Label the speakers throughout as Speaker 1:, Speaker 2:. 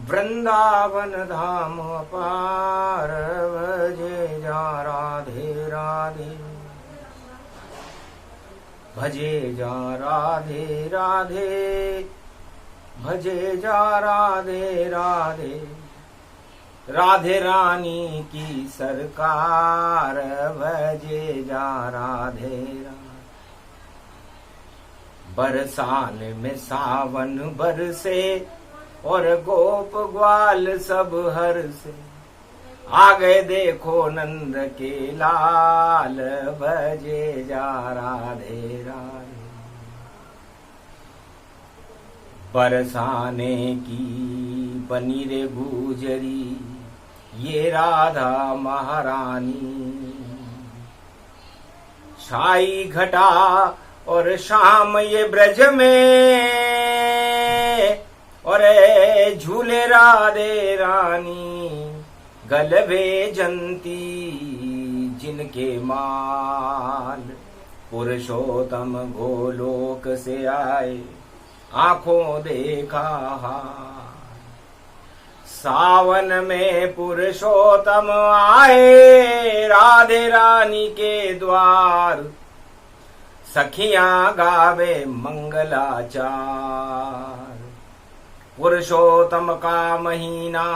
Speaker 1: वृंदावन धाम अपार भजे जा राधे राधे, भजे जा राधे राधे, भजे जा राधे राधे। राधे रानी की सरकार भजे जा राधे राधे। बरसान में सावन बरसे और गोप ग्वाल सब हर से, आ गए देखो नंद के लाल भजे जा राधे राधे। बरसाने की बनी रे गुजरी ये राधा महारानी, छाई घटा और शाम ये ब्रज में, और झूले राधे रानी गलबे जंती जिनके माल। पुरुषोत्तम गोलोक से आए आंखों देखा हाल, सावन में पुरुषोत्तम आए राधे रानी के द्वार। सखियां गावे मंगलाचार, पुरुषोत्तम का महीना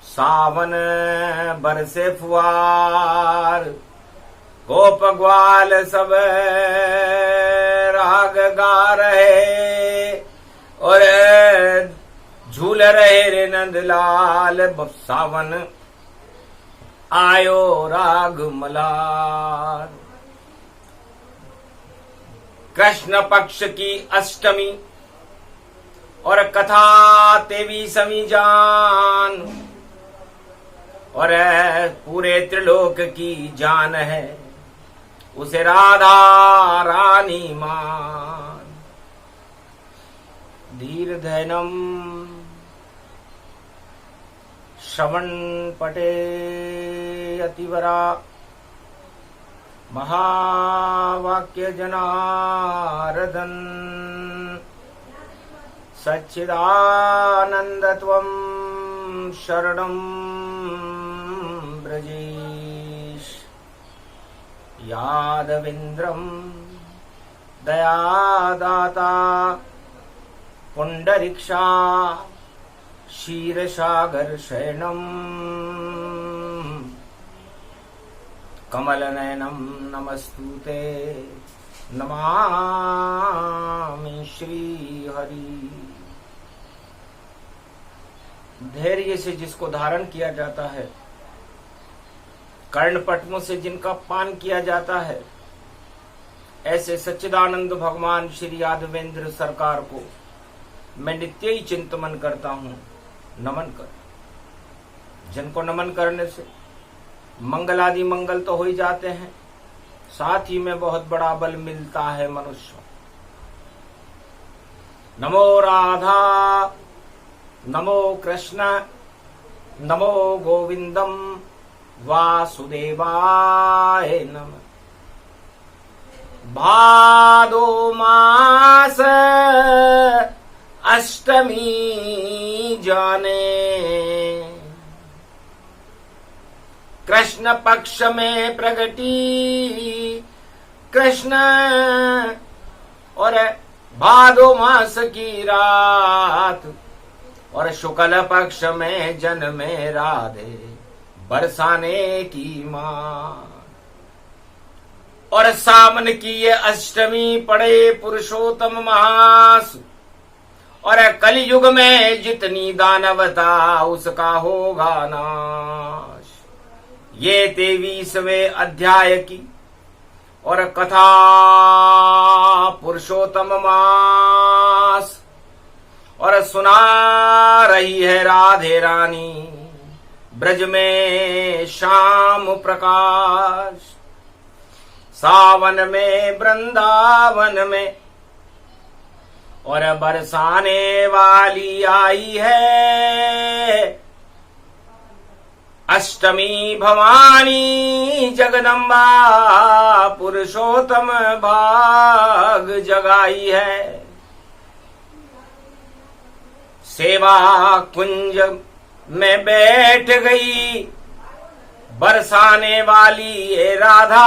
Speaker 1: सावन बरसे फुआर। गोप ग्वाल सब राग गा रहे और झूल रहे रे नंदलाल। सावन आयो राग मलार। कृष्ण पक्ष की अष्टमी और कथा 23वीं जान, और पूरे त्रिलोक की जान है उसे राधा रानी मान। धीर धैनम श्रवण पटे अतिवरा, महावाक्य जनार्दन सच्चिदानंदत्वं शरणं ब्रजेश। यादवेन्द्रं दयादाता पुंडरीक्षा क्षीरसागर शयनम् कमलनयनं नमस्तुते नमामि श्रीहरि। धैर्य से जिसको धारण किया जाता है, कर्णपटमों से जिनका पान किया जाता है, ऐसे सच्चिदानंद भगवान श्री यादवेंद्र सरकार को मैं नित्य ही चिंतन करता हूं, नमन कर। जिनको नमन करने से मंगल आदि मंगल तो हो ही जाते हैं, साथ ही में बहुत बड़ा बल मिलता है मनुष्य। नमो राधा, नमो कृष्ण, नमो गोविंदम वासुदेवाय नमः। भादो मास अष्टमी जाने, कृष्ण पक्ष में प्रगटी कृष्ण, और भादो मास की रात, और शुक्ल पक्ष में जन्मे राधे बरसाने की मां। और सावन की ये अष्टमी पड़े पुरुषोत्तम मास, और कलयुग में जितनी दानवता उसका होगा नाश। ये 23वें अध्याय की और कथा पुरुषोत्तम मास, और सुना रही है राधे रानी ब्रज में शाम प्रकाश। सावन में वृंदावन में और बरसाने वाली आई है अष्टमी भवानी जगदम्बा, पुरुषोत्तम भाग जगाई है। सेवा कुंज में बैठ गई बरसाने वाली ये राधा।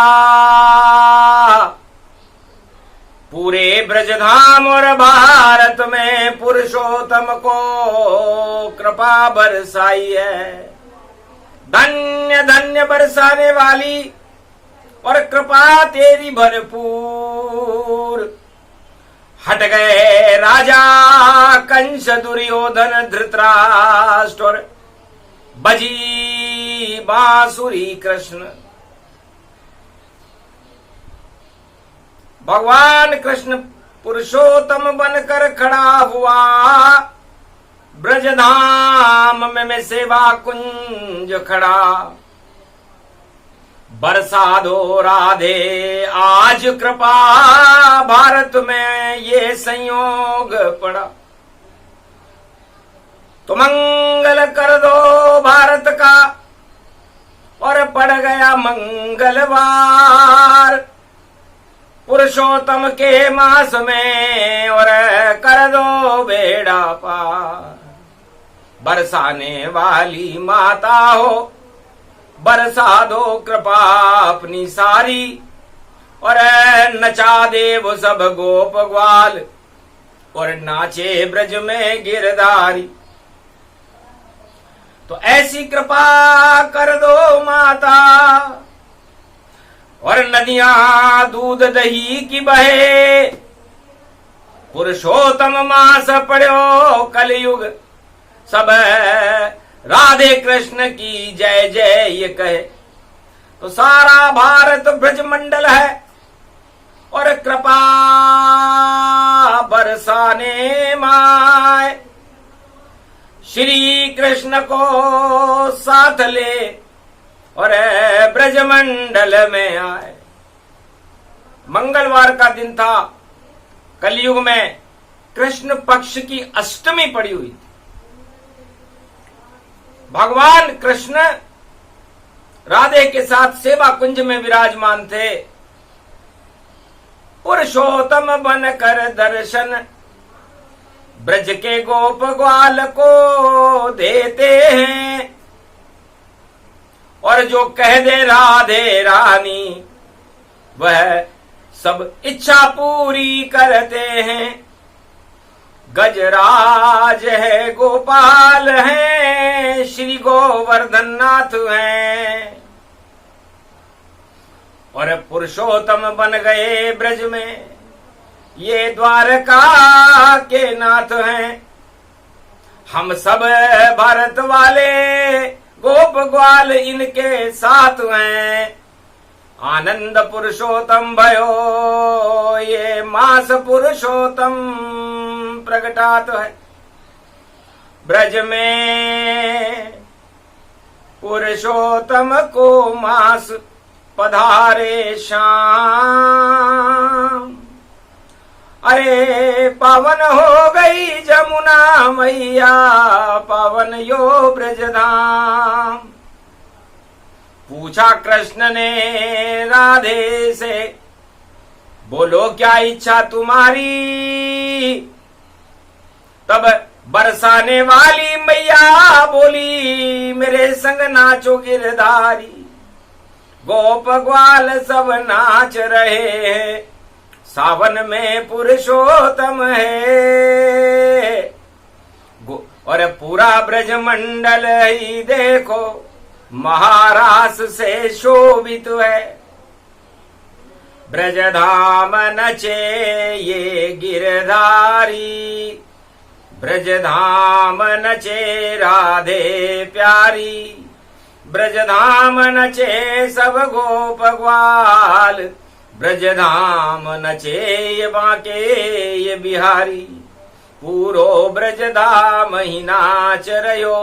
Speaker 1: पूरे ब्रजधाम और भारत में पुरुषोत्तम को कृपा बरसाई है। धन्य धन्य बरसाने वाली और कृपा तेरी भरपूर। हट गए राजा कंस दुर्योधन धृतराष्ट्र और बजी बांसुरी कृष्ण। भगवान कृष्ण पुरुषोत्तम बनकर खड़ा हुआ ब्रजधाम में सेवा कुंज खड़ा। बरसा दो राधे आज कृपा भारत में ये संयोग पड़ा। तो मंगल कर दो भारत का और पड़ गया मंगलवार पुरुषोत्तम के मास में और कर दो बेड़ा पार। बरसाने वाली माता हो बरसा दो कृपा अपनी सारी और नचा दे वो सब गोप ग्वाल और नाचे ब्रज में गिरधारी। तो ऐसी कृपा कर दो माता और नदियां दूध दही की बहे। पुरुषोत्तम मास पड़ो कलयुग सब राधे कृष्ण की जय जय ये कहे। तो सारा भारत ब्रज मंडल है और कृपा बरसाने माए। श्री कृष्ण को साथ ले और ब्रज मंडल में आए। मंगलवार का दिन था। कलयुग में कृष्ण पक्ष की अष्टमी पड़ी हुई थी। भगवान कृष्ण राधे के साथ सेवा कुंज में विराजमान थे। पुरुषोत्तम बनकर दर्शन ब्रज के गोप ग्वाल को देते हैं और जो कह दे राधे रानी वह सब इच्छा पूरी करते हैं। गजराज है गोपाल है श्री गोवर्धन नाथ हैं और पुरुषोत्तम बन गए ब्रज में ये द्वारका के नाथ हैं। हम सब भारत वाले गोप ग्वाल इनके साथ हैं। आनंद पुरुषोत्तम भयो ये मास पुरुषोत्तम प्रगटात है। ब्रज में पुरुषोत्तम को मास पधारे श्याम। अरे पावन हो गई जमुना मैया पावन यो ब्रजधाम। पूछा कृष्ण ने राधे से बोलो क्या इच्छा तुम्हारी। तब बरसाने वाली मैया बोली मेरे संग नाचो गिरधारी। गोप ग्वाल सब नाच रहे हैं सावन में पुरुषोत्तम है। और पूरा ब्रज मंडल ही देखो महारास से शोभित है। ब्रजधाम नचे ये गिरधारी ब्रजधाम नचे राधे प्यारी। ब्रजधाम नचे सब गोप ग्वाल ब्रजधाम नचे ये बांके ये बिहारी। पूरो ब्रजधाम ही नाच रयो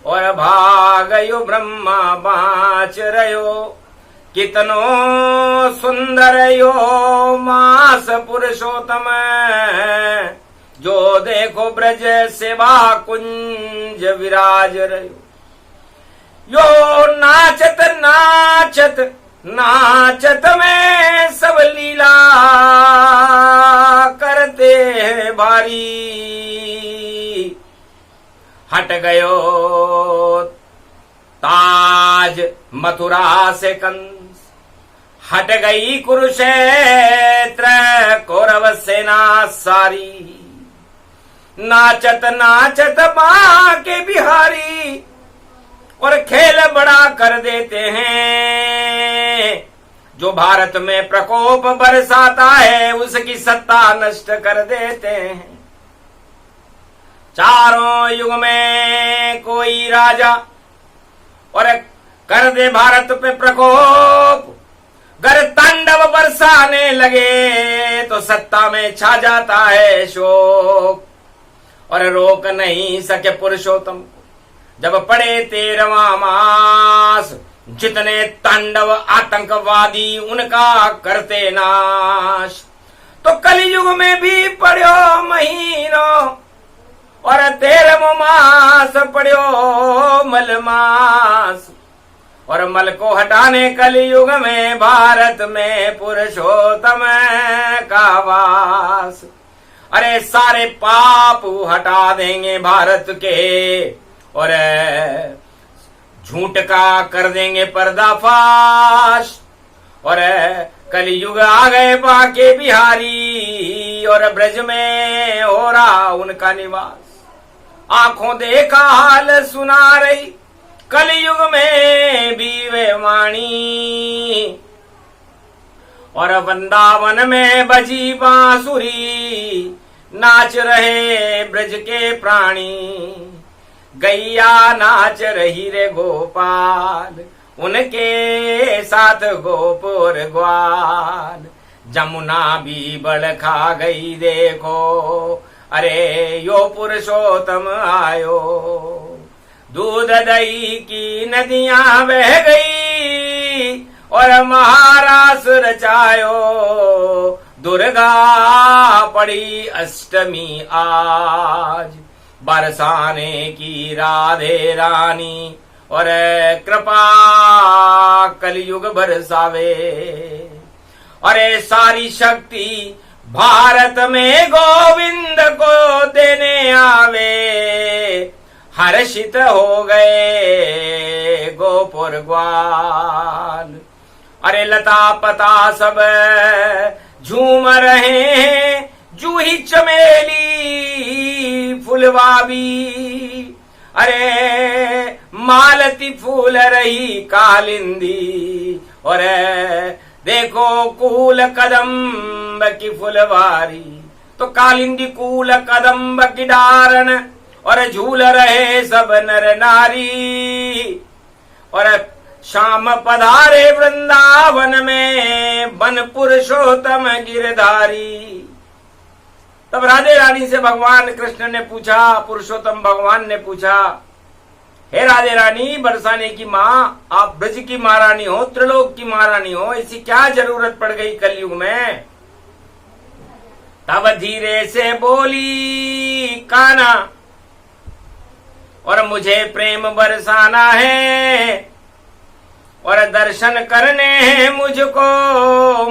Speaker 1: और भागयो ब्रह्मा बाँच रयो। कितनो सुंदर यो मास पुरुषोत्तम जो देखो ब्रज सेवा कुंज विराज रयो। यो नाचत नाचत नाचत में सब लीला करते हैं भारी। हट गयो ताज मथुरा से कंस, हट गई कुरुक्षेत्र कौरव सेना सारी, नाचत नाचत बांके बिहारी और खेल बड़ा कर देते हैं। जो भारत में प्रकोप बरसाता है उसकी सत्ता नष्ट कर देते हैं। चारों युग में कोई राजा और कर दे भारत पे प्रकोप, गर तांडव बरसाने लगे तो सत्ता में छा जाता है शोक। और रोक नहीं सके पुरुषोत्तम जब पड़े 13वां मास, जितने तांडव आतंकवादी उनका करते नाश। तो कलयुग में भी पड़ो महीनों और 13वां मास पड़ो मलमास, और मल को हटाने कलयुग में भारत में पुरुषोत्तम का वास। अरे सारे पाप हटा देंगे भारत के और झूठ का कर देंगे पर्दाफाश। और कलयुग आ गए बांके बिहारी और ब्रज में हो रहा उनका निवास। आंखों देखा हाल सुना रही कलयुग में भी वे वाणी, और वृंदावन में बजी बांसुरी नाच रहे ब्रज के प्राणी। गैया नाच रही रे गोपाल उनके साथ गोप और ग्वाल। जमुना भी बड़ खा गई देखो, अरे यो पुरुषोत्तम आयो। दूध दही की नदियां बह गई और महारास रचायो। दुर्गा पड़ी अष्टमी आज, बरसाने की राधे रानी और कृपा कलयुग बरसावे। अरे सारी शक्ति भारत में गोविंद को देने आवे। हर्षित हो गए गोपुर ग्वाल। अरे लता पता सब झूम रहे हैं, जूही चमेली फुलवा भी। अरे मालती फूल रही कालिंदी, और देखो कूल कदम्ब की फुलवारी। तो कालिंदी कूल कदम्ब की डारण और झूल रहे सब नर नारी। और शाम पधारे वृंदावन में बन पुरुषोत्तम गिरधारी। तब राधे रानी से भगवान कृष्ण ने पूछा, पुरुषोत्तम भगवान ने पूछा, हे राधे रानी बरसाने की माँ, आप ब्रज की महारानी हो, त्रिलोक की महारानी हो, ऐसी क्या जरूरत पड़ गई कलयुग में। तब धीरे से बोली काना, और मुझे प्रेम बरसाना है और दर्शन करने हैं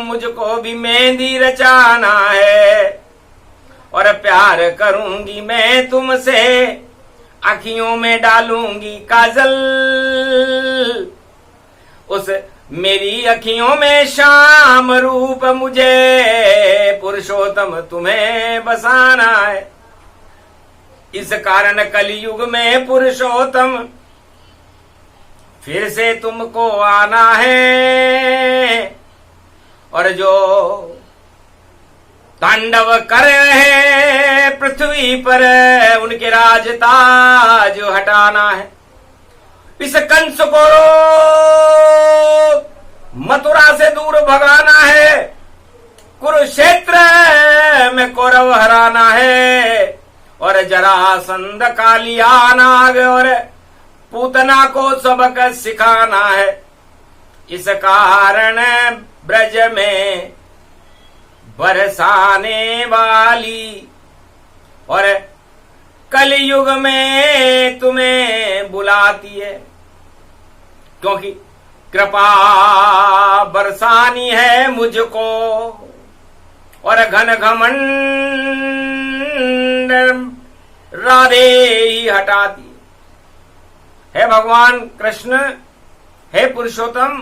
Speaker 1: मुझको भी मेहंदी रचाना है। और प्यार करूंगी मैं तुमसे, आँखियों में डालूंगी काजल। उस मेरी अखियों में श्याम रूप मुझे पुरुषोत्तम तुम्हें बसाना है। इस कारण कलयुग में पुरुषोत्तम फिर से तुमको आना है। और जो तांडव कर रहे पृथ्वी पर उनके राज ताज हटाना है। इस कंस को मथुरा से दूर भगाना है, कुरुक्षेत्र में कौरव हराना है। और जरासंध कालिया नाग और पूतना को सबक सिखाना है। इस कारण ब्रज में बरसाने वाली और कलयुग में तुम्हें बुलाती है, क्योंकि कृपा बरसानी है मुझको और घन घमंड राधे ही हटाती है। हे भगवान कृष्ण, हे पुरुषोत्तम,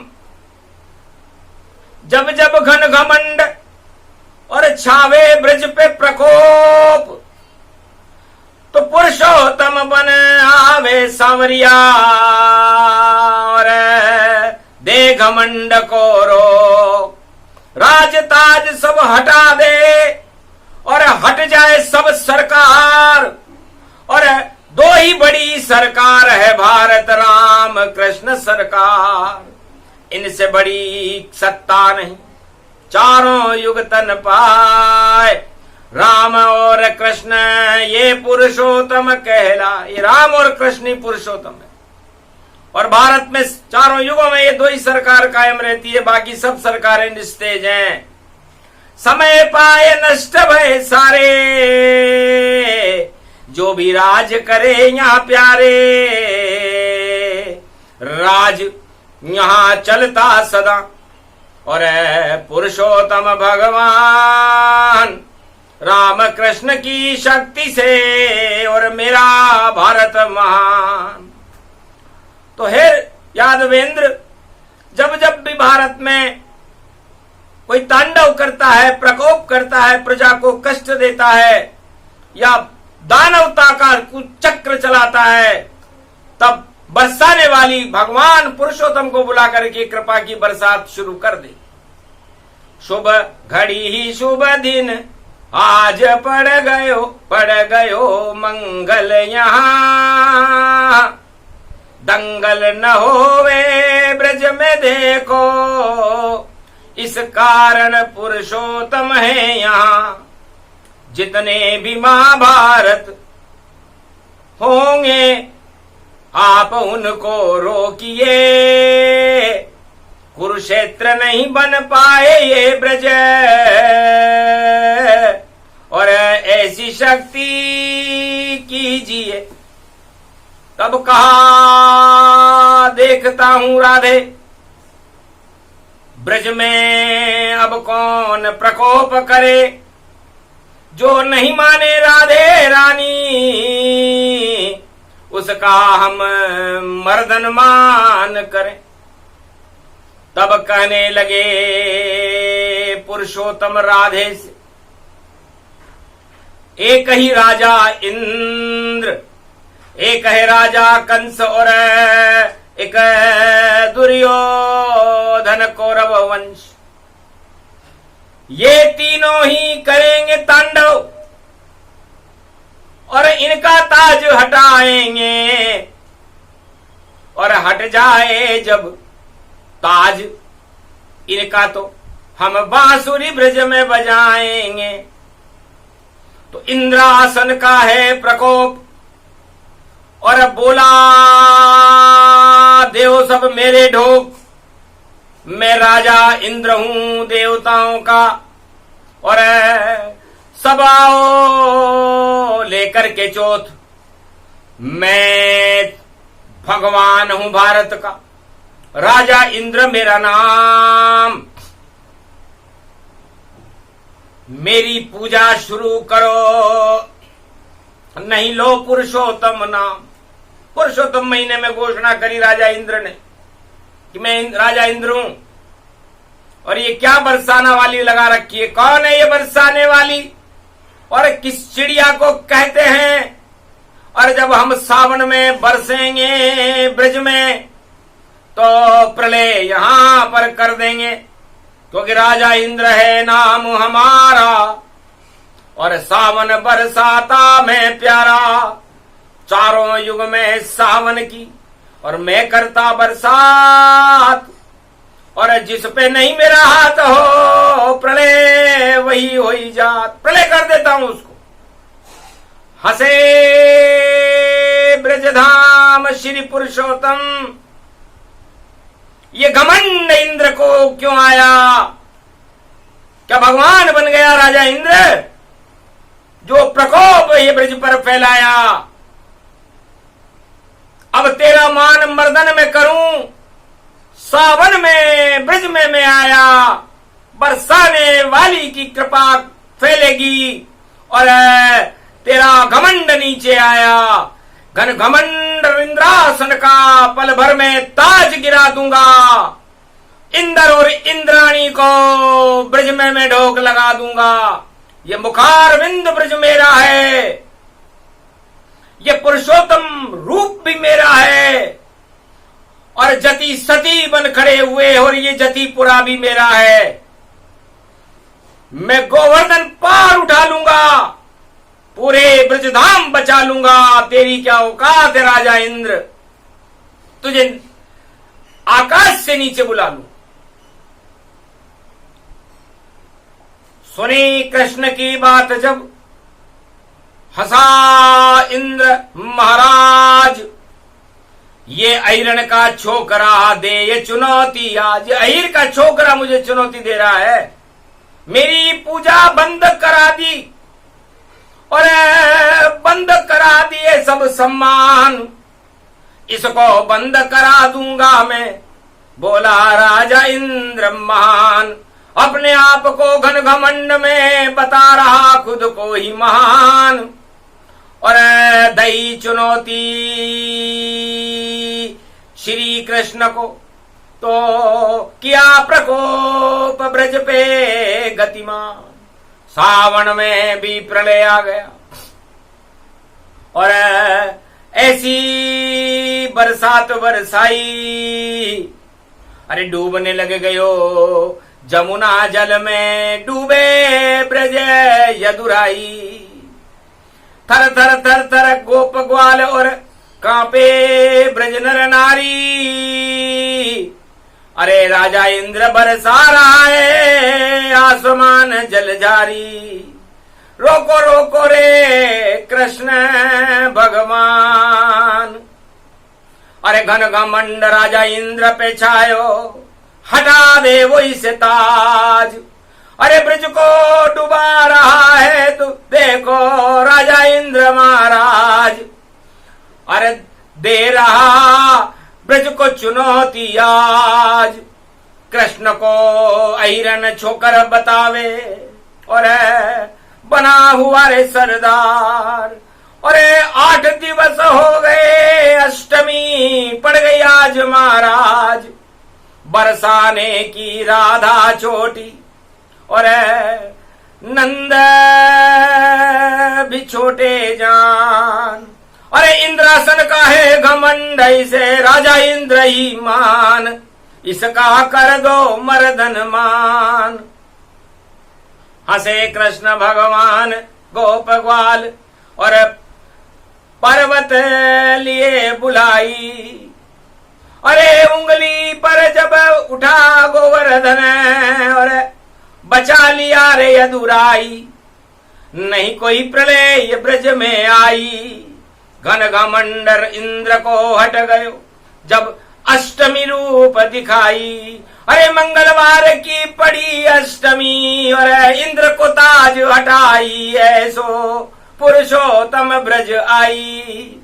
Speaker 1: जब जब घन घमंड और छावे ब्रज पे प्रकोप, तो पुरुषोत्तम बन आवे सांवरिया और दे घमंड को रोक। राज ताज सब हटा दे और हट जाए सब सरकार, और दो ही बड़ी सरकार है भारत राम कृष्ण सरकार। इनसे बड़ी सत्ता नहीं, चारों युग तन पाए। राम और कृष्ण ये पुरुषोत्तम कहला। ये राम और कृष्ण ही पुरुषोत्तम है। और भारत में चारों युगों में ये दो ही सरकार कायम रहती है, बाकी सब सरकारें निस्तेज हैं। समय पाए नष्ट भय सारे, जो भी राज करे यहाँ प्यारे। राज यहाँ चलता सदा, और पुरुषोत्तम भगवान राम कृष्ण की शक्ति से, और मेरा भारत महान। तो हे यादवेंद्र, जब जब भी भारत में कोई तांडव करता है, प्रकोप करता है, प्रजा को कष्ट देता है, या दानवता का कुचक्र चलाता है, तब बरसाने वाली भगवान पुरुषोत्तम को बुला करके कृपा की बरसात शुरू कर दे। शुभ घड़ी ही शुभ दिन आज पड़ गयो मंगल यहाँ। दंगल न होवे ब्रज में देखो, इस कारण पुरुषोत्तम है यहाँ। जितने भी महाभारत होंगे आप उनको रोकिए, कुरुक्षेत्र नहीं बन पाए ये ब्रज, और ऐसी शक्ति कीजिए। तब कहा देखता हूं राधे, ब्रज में अब कौन प्रकोप करे, जो नहीं माने राधे रानी, उसका हम मर्दन मान करें। तब कहने लगे पुरुषोत्तम राधे से, एक ही राजा इंद्र, एक है राजा कंस, और एक दुर्योधन कौरव वंश। ये तीनों ही करेंगे तांडव, और इनका ताज हटाएंगे। और हट जाए जब ताज इनका, तो हम बांसुरी ब्रज में बजाएंगे। तो इंद्रासन का है प्रकोप, और बोला देव सब मेरे ढोक, मैं राजा इंद्र हूं देवताओं का, और सब आओ लेकर के चोथ, मैं भगवान हूं भारत का, राजा इंद्र मेरा नाम। मेरी पूजा शुरू करो, नहीं लो पुरुषोत्तम नाम। पुरुषोत्तम महीने में घोषणा करी राजा इंद्र ने कि मैं राजा इंद्र हूं। और ये क्या बरसाना वाली लगा रखी है? कौन है ये बरसाने वाली, और किस चिड़िया को कहते हैं? और जब हम सावन में बरसेंगे ब्रज में, तो प्रलय यहां पर कर देंगे, क्योंकि राजा इंद्र है नाम हमारा, और सावन बरसाता में प्यारा। चारों युग में सावन की, और मैं करता बरसात, और जिस पे नहीं मेरा हाथ हो प्रलय वही हो ही जात। प्रलय कर देता हूं उसको। हसे ब्रजधाम श्री पुरुषोत्तम, ये घमंड इंद्र को क्यों आया? क्या भगवान बन गया राजा इंद्र, जो प्रकोप ये ब्रज पर फैलाया? अब तेरा मान मर्दन में करूं, सावन में ब्रज में मैं आया, बरसाने वाली की कृपा फैलेगी, और तेरा घमंड नीचे आया। घन घमंड इंद्रासन का पल भर में ताज गिरा दूंगा। इंद्र और इंद्राणी को ब्रज में मैं ढोक लगा दूंगा। ये मुखारविंद ब्रज मेरा है, ये पुरुषोत्तम रूप भी मेरा है, और जति सती बन खड़े हुए और ये जतिपुरा भी मेरा है। मैं गोवर्धन पार उठा लूंगा, पूरे ब्रजधाम बचा लूंगा। तेरी क्या औकात है राजा इंद्र, तुझे आकाश से नीचे बुला लूं। सुनी कृष्ण की बात जब हंसा इंद्र महाराज, ये अहिरण का छोकरा दे ये चुनौती आज। अहिर का छोकरा मुझे चुनौती दे रहा है, मेरी पूजा बंद करा दी और बंद करा दिए सब सम्मान, इसको बंद करा दूंगा मैं, बोला राजा इंद्र महान। अपने आप को घन घमंड में बता रहा खुद को ही महान, और दई चुनौती श्री कृष्ण को, तो किया प्रकोप ब्रज पे गतिमान। सावन में भी प्रलय आ गया और ऐसी बरसात बरसाई, अरे डूबने लगे गयो जमुना जल में, डूबे ब्रज यदुराई। थर थर थर थर गोप ग्वाल और कांपे ब्रज नर नारी, अरे राजा इंद्र बरसा रहा है आसमान जल जारी। रोको रोको रे कृष्ण भगवान, अरे घन घमंड राजा इंद्र पे छायो, हटा दे वो इसे ताज। अरे ब्रज को डुबा रहा है तू देखो राजा इंद्र महाराज, अरे दे रहा ब्रज को चुनौती आज। कृष्ण को अहिरन छोकर बतावे और बना हुआ रे सरदार। अरे 8 दिवस हो गए, अष्टमी पड़ गई आज महाराज, बरसाने की राधा चोटी और नंद भी छोटे जान। अरे इंद्रासन का है घमंड से राजा इंद्र ही मान, इसका कर दो मर्दन मान। हंसे कृष्ण भगवान गोप ग्वाल और पर्वत लिए बुलाई। अरे उंगली पर जब उठा गोवर्धन और बचा लिया रे यदुराई, नहीं कोई प्रलय ब्रज में आई। घन घमंडर इंद्र को हट गयो जब अष्टमी रूप दिखाई। अरे मंगलवार की पड़ी अष्टमी और इंद्र को ताज हटाई, ऐसो पुरुषोत्तम ब्रज आई।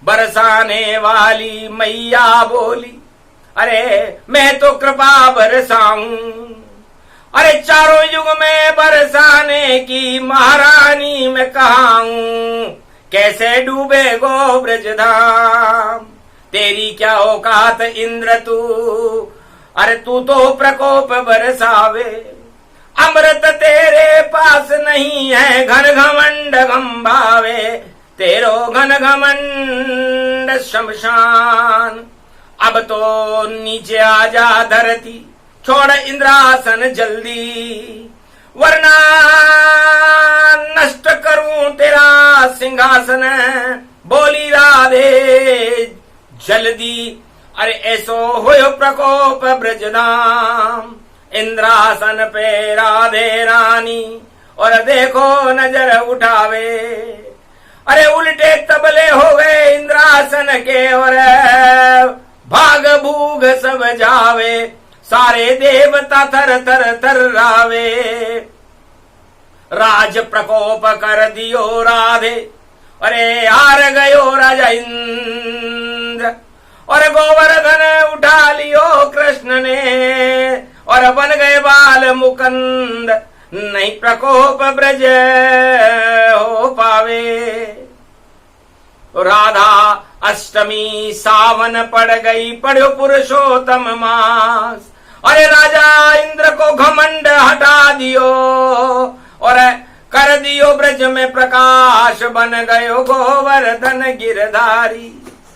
Speaker 1: बरसाने वाली मैया बोली, अरे मैं तो कृपा बरसाऊं। अरे चारों युग में बरसाने की महारानी मैं कहाऊं, कैसे डूबे गो ब्रज धाम। तेरी क्या औकात इंद्र तू, अरे तू तो प्रकोप बरसावे। अमृत तेरे पास नहीं है घन घमंड गंभावे, तेरो घन घमंड शमशान। अब तो नीचे आजा धरती, छोड़ इंद्रासन जल्दी, वरना नष्ट करूं तेरा सिंहासन। बोली राधे जल्दी, अरे ऐसो होयो प्रकोप ब्रजधाम। इंद्रासन पे राधे रानी और देखो नजर उठावे। अरे उल्टे तबले हो गए इंद्रासन के और भाग भूग सब जावे। सारे देवता थर थर थर्रावे। राज प्रकोप कर दियो राधे, अरे हार गयो राजा इंद्र। और गोवर्धन उठा लियो कृष्ण ने और बन गए बाल मुकुंद, नहीं प्रकोप ब्रज हो पावे। राधा अष्टमी सावन पड़ गई, पढ़ो पुरुषोत्तम मास। अरे राजा इंद्र को घमंड हटा दियो और कर दियो ब्रज में प्रकाश, बन गयो गोवर्धन गिरधारी।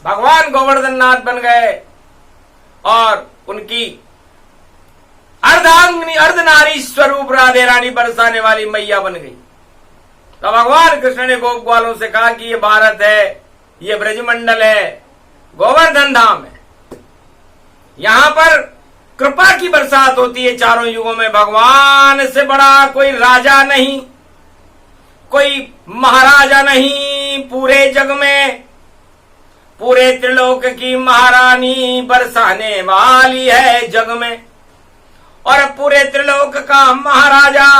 Speaker 1: भगवान गोवर्धन नाथ बन गए और उनकी अर्धांगिनी अर्धनारी स्वरूप राधे रानी बरसाने वाली मैया बन गई। तो भगवान कृष्ण ने गोप ग्वालों से कहा कि ये भारत है, ये ब्रजमंडल है, गोवर्धन धाम है, यहां पर कृपा की बरसात होती है चारों युगों में। भगवान से बड़ा कोई राजा नहीं, कोई महाराजा नहीं पूरे जग में। पूरे त्रिलोक की महारानी बरसाने वाली है जग में, और पूरे त्रिलोक का महाराजा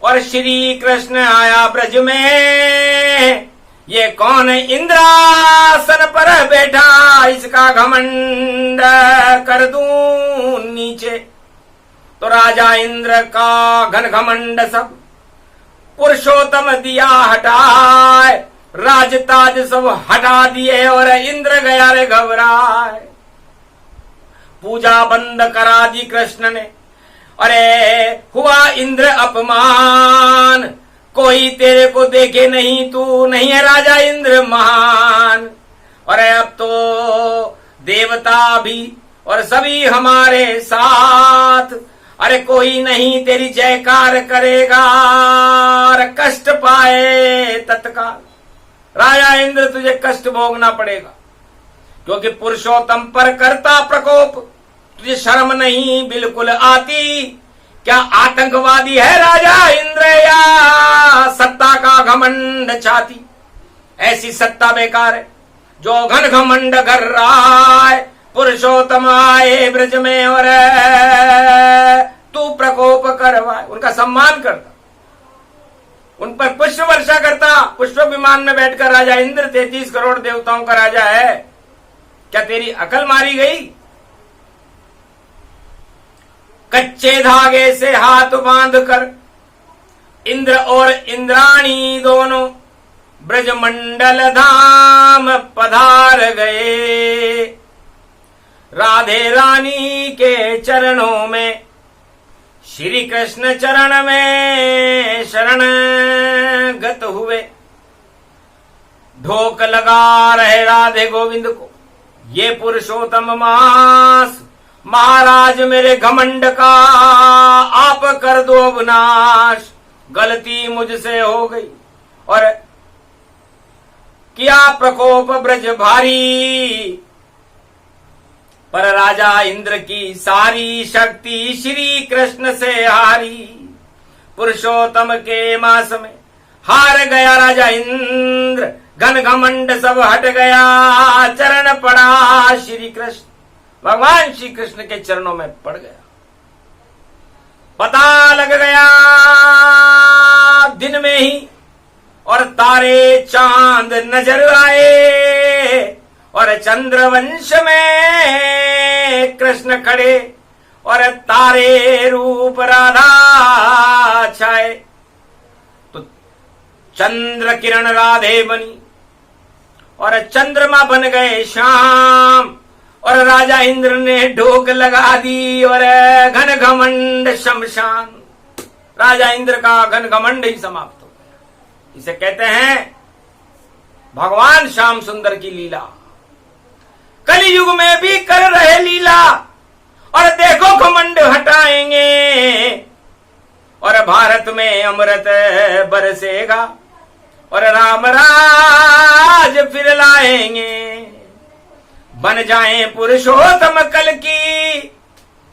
Speaker 1: और श्री कृष्ण आया ब्रज में। ये कौन इंद्रासन पर बैठा, इसका घमंड कर दूं नीचे। तो राजा इंद्र का घन घमंड सब पुरुषोत्तम दिया हटाए, राजताज सब हटा दिए और इंद्र गया रे घबराए। पूजा बंद करा दी कृष्ण ने, अरे हुआ इंद्र अपमान। कोई तेरे को देखे नहीं, तू नहीं है राजा इंद्र महान। अरे अब तो देवता भी और सभी हमारे साथ, अरे कोई नहीं तेरी जयकार करेगा और कष्ट पाए तत्काल। राजा इंद्र तुझे कष्ट भोगना पड़ेगा, क्योंकि पुरुषोत्तम पर करता प्रकोप तुझे शर्म नहीं बिल्कुल आती। क्या आतंकवादी है राजा इंद्र या सत्ता का घमंड छाती? ऐसी सत्ता बेकार है जो घन घमंड कर रहा है। पुरुषोत्तम आए ब्रज में और तू प्रकोप करवाए। उनका सम्मान करता, उन पर पुष्प वर्षा करता। पुष्प विमान में बैठकर राजा इंद्र 33 करोड़ देवताओं का राजा है, क्या तेरी अकल मारी गई? कच्चे धागे से हाथ बांधकर इंद्र और इंद्राणी दोनों ब्रजमंडल धाम पधार गए। राधे रानी के चरणों में, श्री कृष्ण चरण में शरण गत हुए। ढोक लगा रहे राधे गोविंद को, ये पुरुषोत्तम मास। महाराज मेरे घमंड का आप कर दो विनाश। गलती मुझसे हो गई और किया प्रकोप ब्रज भारी, पर राजा इंद्र की सारी शक्ति श्री कृष्ण से हारी। पुरुषोत्तम के मास में हार गया राजा इंद्र, घन घमंड सब हट गया, चरण पड़ा श्री कृष्ण। भगवान श्री कृष्ण के चरणों में पड़ गया। पता लग गया दिन में ही, और तारे चांद नजर आए, और चंद्रवंश में कृष्ण खड़े, और तारे रूप राधा छाए। तो चंद्र किरण राधे बनी और चंद्रमा बन गए श्याम, और राजा इंद्र ने ढोक लगा दी और घन घमंड शमशान। राजा इंद्र का घन घमंड ही समाप्त हो गया। इसे कहते हैं भगवान श्याम सुंदर की लीला। कलि युग में भी कर रहे लीला, और देखो घमंड हटाएंगे, और भारत में अमृत बरसेगा, और राम राज फिर लाएंगे। बन जाए पुरुषोत्तम कल की,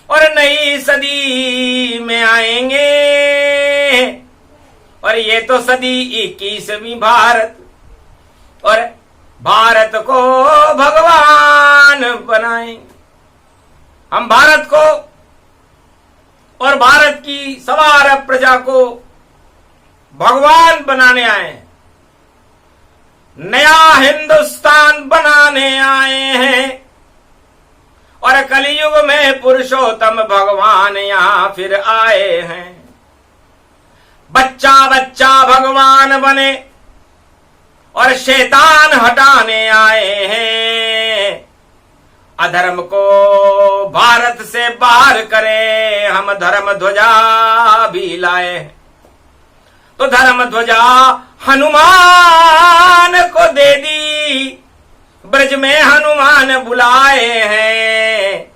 Speaker 1: और नई सदी में आएंगे। और ये तो सदी 21वीं भारत, और भारत को भगवान बनाएंगे। हम भारत को और भारत की सवार प्रजा को भगवान बनाने आए हैं, नया हिंदुस्तान बनाने आए हैं। और कलयुग में पुरुषोत्तम भगवान यहां फिर आए हैं। बच्चा बच्चा भगवान बने, और शैतान हटाने आए हैं। अधर्म को भारत से बाहर करें, हम धर्म ध्वजा भी लाए हैं। तो धर्म ध्वजा हनुमान को दे दी, ब्रज में हनुमान बुलाए हैं।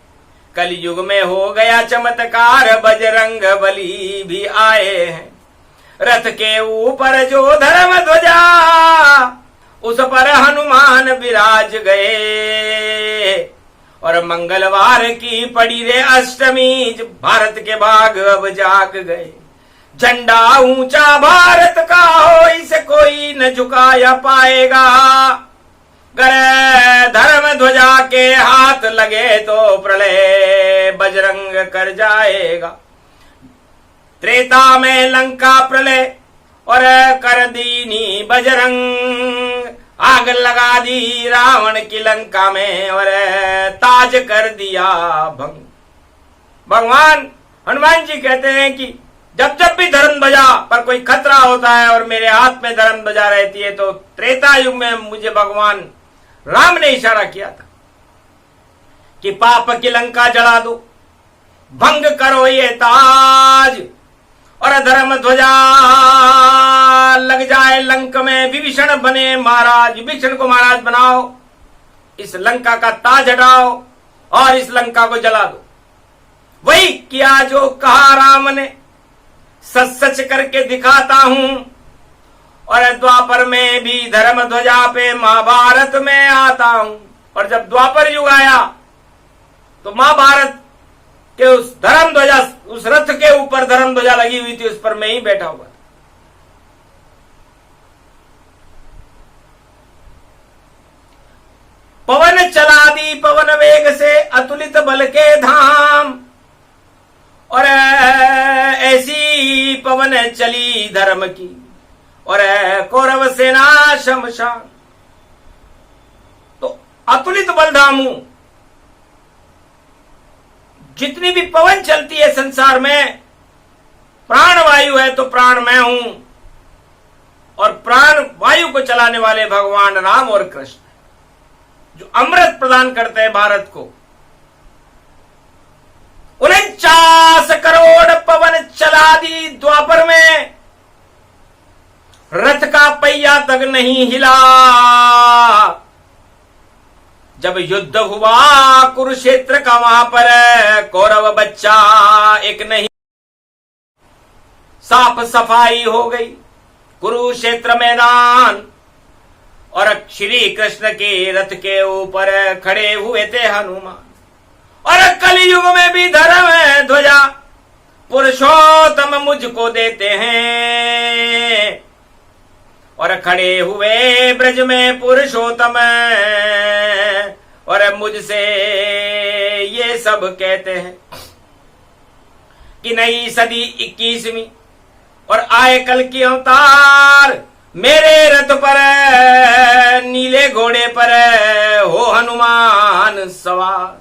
Speaker 1: कलयुग में हो गया चमत्कार, बजरंग बली भी आए हैं। रथ के ऊपर जो धर्म ध्वजा, उस पर हनुमान विराज गए। और मंगलवार की पड़ी रे अष्टमी, भारत के भाग अब जाग गए। झंडा ऊंचा भारत का हो, इसे कोई न झुकाया पाएगा। गर धर्म ध्वजा के हाथ लगे तो प्रलय बजरंग कर जाएगा। त्रेता में लंका प्रलय और कर दीनी बजरंग, आग लगा दी रावण की लंका में और ताज कर दिया भंग। भगवान हनुमान जी कहते हैं कि जब जब भी धर्म ध्वजा पर कोई खतरा होता है और मेरे हाथ में धर्म ध्वजा रहती है, तो त्रेता युग में मुझे भगवान राम ने इशारा किया था कि पाप की लंका जला दो, भंग करो ये ताज, और धर्म ध्वजा लग जाए लंक में। विभीषण बने महाराज, विभीषण को महाराज बनाओ, इस लंका का ताज हटाओ और इस लंका को जला दो। वही किया जो कहा राम ने, सच सच करके दिखाता हूं। और द्वापर में भी धर्म ध्वजा पे महाभारत में आता हूं। और जब द्वापर युग आया तो महाभारत के उस धर्म ध्वजा, उस रथ के ऊपर धर्म ध्वजा लगी हुई थी, उस पर मैं ही बैठा हुआ था। पवन चला दी पवन वेग से, अतुलित बल के धाम। और ऐसी पवन चली धर्म की, और कौरव सेना शमशान। तो अतुलित बलधामू, जितनी भी पवन चलती है संसार में, प्राण वायु है तो प्राण मैं हूं। और प्राण वायु को चलाने वाले भगवान राम और कृष्ण, जो अमृत प्रदान करते हैं भारत को। 49 करोड़ पवन चला दी द्वापर में, रथ का पहिया तक नहीं हिला। जब युद्ध हुआ कुरुक्षेत्र का, वहां पर कौरव बच्चा एक नहीं, साफ सफाई हो गई कुरुक्षेत्र मैदान। और श्री कृष्ण के रथ के ऊपर खड़े हुए थे हनुमान। और कलयुग में भी धर्म ध्वजा पुरुषोत्तम मुझको देते हैं। और खड़े हुए ब्रज में पुरुषोत्तम, और मुझसे ये सब कहते हैं कि नई सदी 21वीं और आए कल की अवतार। मेरे रथ पर नीले घोड़े पर हो हनुमान सवार।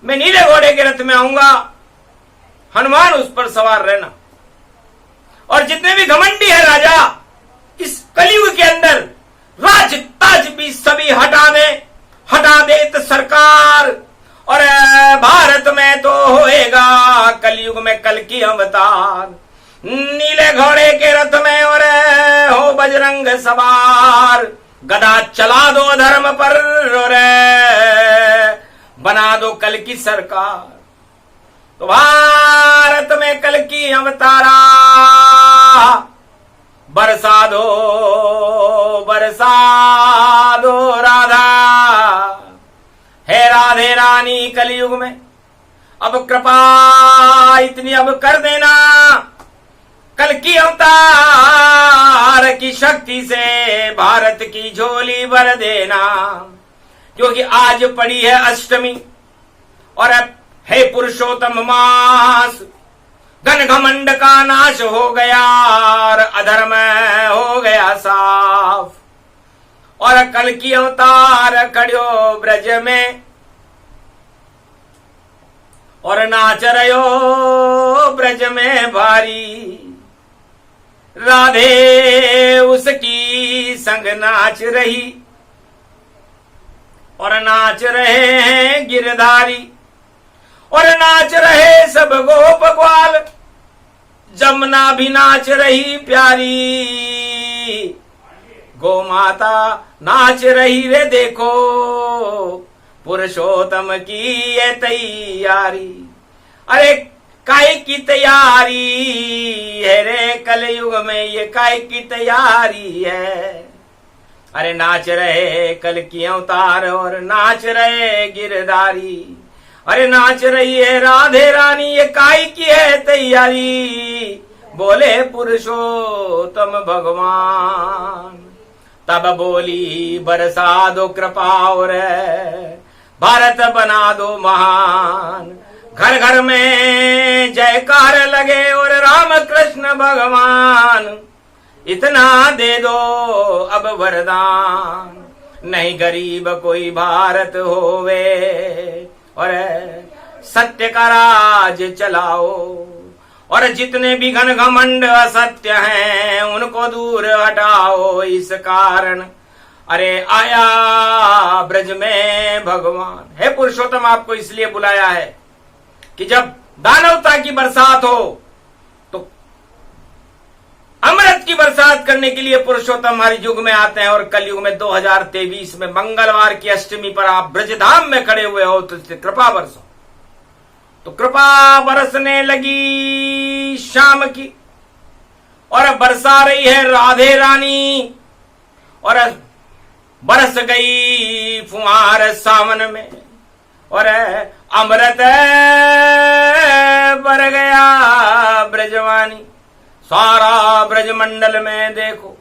Speaker 1: मैं नीले घोड़े के रथ में आऊंगा, हनुमान उस पर सवार रहना। और जितने भी घमंडी है राजा इस कलयुग के अंदर, राज ताज भी सभी हटा दे तो सरकार। और भारत में तो होएगा कलयुग में कल की अवतार। नीले घोड़े के रथ में और हो बजरंग सवार। गदा चला दो धर्म पर और बना दो कल की सरकार। तो भारत में कल की अवतारा, बरसा दो राधा। है राधे रानी कलयुग में, अब कृपा इतनी अब कर देना। कल की अवतार की शक्ति से भारत की झोली भर देना। क्योंकि आज पड़ी है अष्टमी और है पुरुषोत्तम मास। घन घमंड का नाश हो गया और अधर्म हो गया साफ। और कल की अवतार खड़ो ब्रज में और नाच रहो ब्रज में भारी। राधे उसकी संग नाच रही और नाच रहे हैं गिरधारी और नाच रहे सब गोप ग्वाल। जमुना भी नाच रही प्यारी, गौ माता नाच रही रे देखो, पुरुषोत्तम की ये तैयारी। अरे काय की तैयारी है रे कलयुग में, ये काय की तैयारी है। अरे नाच रहे कल की अवतार और नाच रहे गिरधारी। अरे नाच रही है राधे रानी, ये काय की है तैयारी, बोले पुरुषोत्तम भगवान। तब बोली बरसा दो कृपा और भारत बना दो महान। घर घर में जयकार लगे और राम कृष्ण भगवान। इतना दे दो अब वरदान, नहीं गरीब कोई भारत होवे और सत्य का राज चलाओ। और जितने भी घन घमंड असत्य हैं उनको दूर हटाओ। इस कारण अरे आया ब्रज में भगवान। हे पुरुषोत्तम, आपको इसलिए बुलाया है कि जब दानवता की बरसात हो तो अमृत की बरसात करने के लिए पुरुषोत्तम हर युग में आते हैं। और कलयुग में 2023 में मंगलवार की अष्टमी पर आप ब्रजधाम में खड़े हुए हो तो कृपा बरसो। तो कृपा बरसने लगी शाम की और बरसा रही है राधे रानी। और बरस गई फुहार सावन में और अमृत बर गया ब्रजवानी। सारा ब्रजमंडल में देखो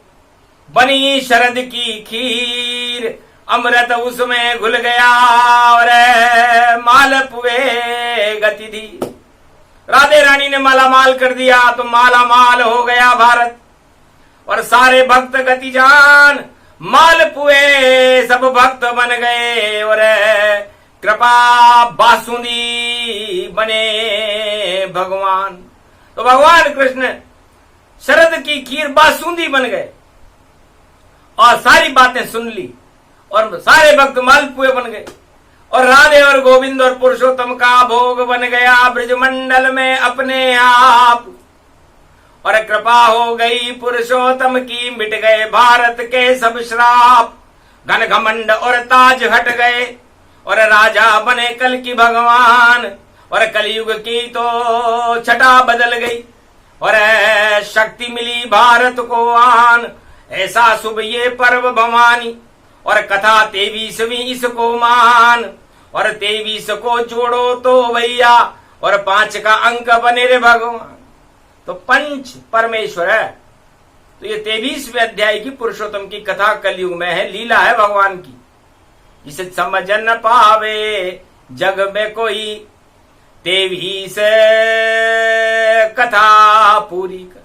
Speaker 1: बनी शरद की खीर, अमृत उसमें घुल गया और मालपुए गति दी। राधे रानी ने मालामाल कर दिया तो मालामाल हो गया भारत। और सारे भक्त गति जान मालपुए सब भक्त बन गए और कृपा बासुंदी बने भगवान। तो भगवान कृष्ण शरद की खीर बासुंदी बन गए और सारी बातें सुन ली और सारे भक्त मालपुए बन गए और राधे और गोविंद और पुरुषोत्तम का भोग बन गया ब्रजमंडल में अपने आप। और कृपा हो गई पुरुषोत्तम की, मिट गए भारत के सब श्राप। घन घमंड और ताज हट गए और राजा बने कल की भगवान। और कलयुग की तो छटा बदल गई और शक्ति मिली भारत को आन। ऐसा शुभ ये पर्व भवानी और कथा 23वीं इसको मान। और 23 को जोड़ो तो भैया और 5 का अंक बने रे भगवान। तो पंच परमेश्वर है। तो ये 23वें अध्याय की पुरुषोत्तम की कथा कलयुग में है, लीला है भगवान की। इसे समझ न पावे जग में कोई, 23 कथा पूरी कर।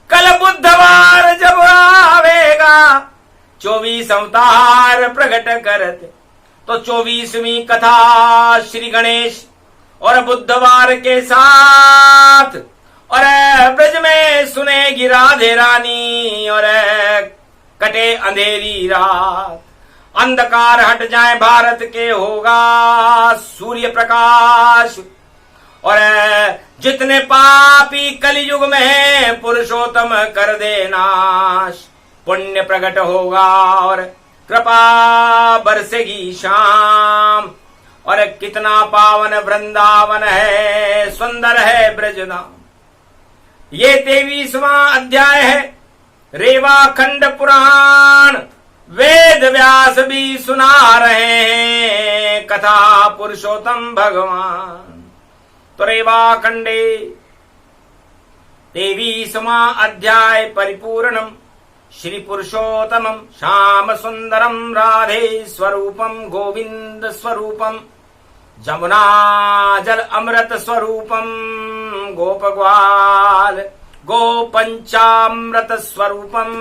Speaker 1: कल बुधवार जब आवेगा 24 अवतार प्रकट करते, तो 24वीं कथा श्री गणेश और बुधवार के साथ और ब्रज में सुनेगी राधे रानी। और कटे अंधेरी रात, अंधकार हट जाए भारत के, होगा सूर्य प्रकाश। और जितने पापी कलयुग में हैं पुरुषोत्तम कर दे नाश। पुण्य प्रकट होगा और कृपा बरसेगी शाम। और कितना पावन वृंदावन है, सुंदर है ब्रजधाम। ये 23वां अध्याय है रेवा खंड पुराण। वेद व्यास भी सुना रहे हैं कथा पुरुषोत्तम भगवान। तो रेवा खंडे 23वां अध्याय परिपूर्णम श्री पुरुषोत्तमम श्याम सुंदरम राधे स्वरूपम गोविंद स्वरूपम जमुना जल अमृत स्वरूपम गोपग्वाल गोपंचामृत स्वरूपम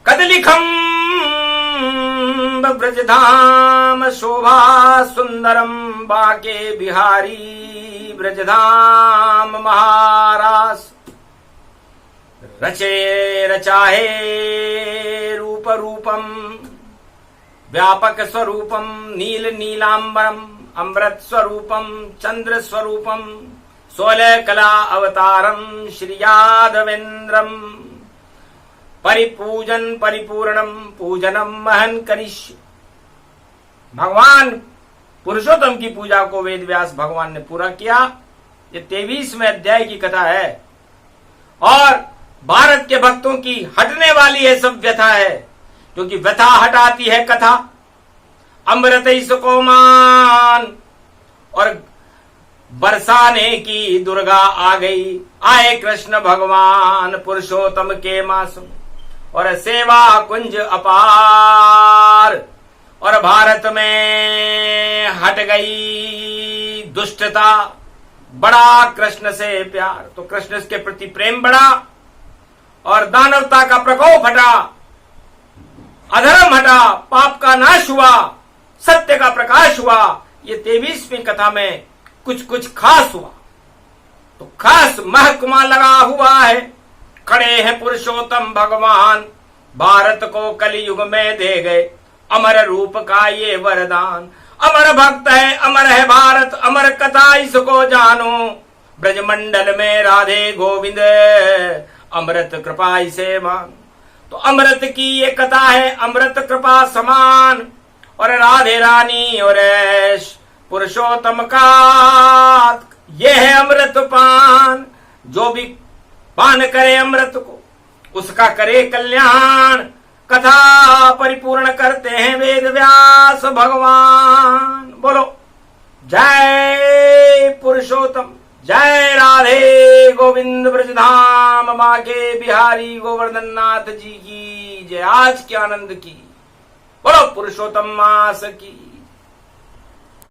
Speaker 1: कदलिखम ब्रजधाम शोभा सुंदरम बाके बिहारी ब्रजधाम महाराज रचे रचाहे रूप रूपम व्यापक स्वरूपम नील नीलांबरम अमृत स्वरूपम चंद्र स्वरूपम 16 कला अवतारम श्री यादवेंद्रम परिपूजन परिपूर्णम पूजनम महन करिष्य। भगवान पुरुषोत्तम की पूजा को वेद व्यास भगवान ने पूरा किया। ये 23वें अध्याय की कथा है और भारत के भक्तों की हटने वाली है सब व्यथा है, क्योंकि व्यथा हटाती है कथा। अमृत सुकोमान और बरसाने की दुर्गा आ गई। आए कृष्ण भगवान पुरुषोत्तम के मास और सेवा कुंज अपार और भारत में हट गई दुष्टता। बड़ा कृष्ण से प्यार, तो कृष्ण के प्रति प्रेम बढ़ा और दानवता का प्रकोप हटा, अधर्म हटा, पाप का नाश हुआ, सत्य का प्रकाश हुआ। ये 23वीं कथा में कुछ कुछ खास हुआ, तो खास महकमा लगा हुआ है। खड़े हैं पुरुषोत्तम भगवान, भारत को कलयुग में दे गए अमर रूप का ये वरदान। अमर भक्त है, अमर है भारत, अमर कथा इसको जानो। ब्रजमंडल में राधे गोविंद अमृत कृपा इसे मान। तो अमृत की ये कथा है, अमृत कृपा समान। और राधे रानी और पुरुषोत्तम का ये है अमृत पान। जो भी पान करे अमृत को उसका करे कल्याण। कथा परिपूर्ण करते हैं वेद व्यास भगवान। बोलो जय पुरुषोत्तम, जय राधे गोविंद ब्रजधाम मागे बिहारी गोवर्धन नाथ जी की जय। आज के आनंद की बोलो पुरुषोत्तम मास की।